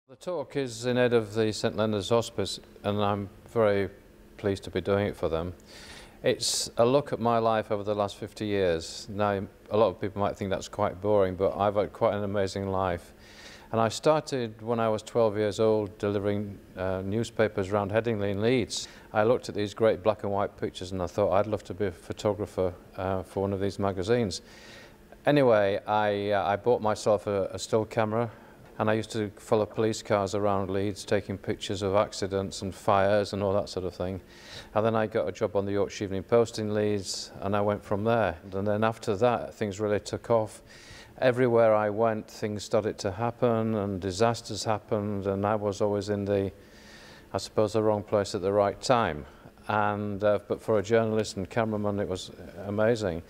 The talk is in aid of the St Leonards hospice, and I'm very pleased to be doing it for them. It's a look at my life over the last 50 years. Now, a lot of people might think that's quite boring, but I've had quite an amazing life. And I started when I was 12 years old delivering newspapers around Headingley in Leeds. I looked at these great black and white pictures and I thought I'd love to be a photographer for one of these magazines. Anyway, I bought myself a still camera, and I used to follow police cars around Leeds taking pictures of accidents and fires and all that sort of thing. And then I got a job on the Yorkshire Evening Post in Leeds, and I went from there. And then after that, things really took off. Everywhere I went, things started to happen and disasters happened, and I was always in the, I suppose, the wrong place at the right time. And but for a journalist and cameraman, it was amazing.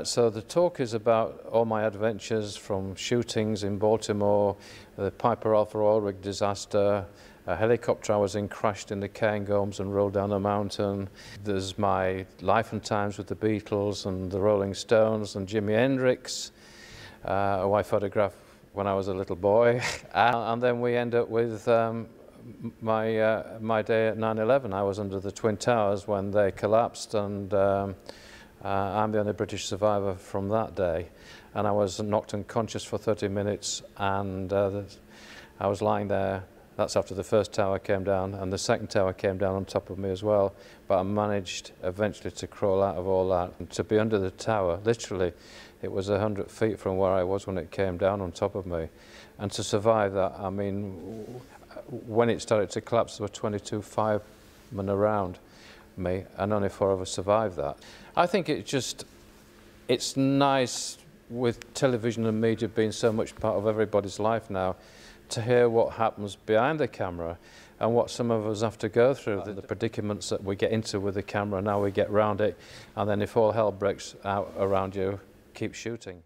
So the talk is about all my adventures, from shootings in Baltimore, the Piper Alpha oil rig disaster, a helicopter I was in crashed in the Cairngorms and rolled down a mountain. There's my life and times with the Beatles and the Rolling Stones and Jimi Hendrix, who I photographed when I was a little boy. And then we end up with my day at 9/11. I was under the Twin Towers when they collapsed, and I'm the only British survivor from that day, and I was knocked unconscious for 30 minutes, and I was lying there. That's after the first tower came down, and the second tower came down on top of me as well, but I managed eventually to crawl out of all that. And to be under the tower, literally, it was 100 feet from where I was when it came down on top of me. And to survive that, I mean, when it started to collapse, there were 22 firemen around me, and only 4 of us survived that. I think it's nice with television and media being so much part of everybody's life now, to hear what happens behind the camera and what some of us have to go through, the predicaments that we get into with the camera, and how we get round it, and then if all hell breaks out around you, keep shooting.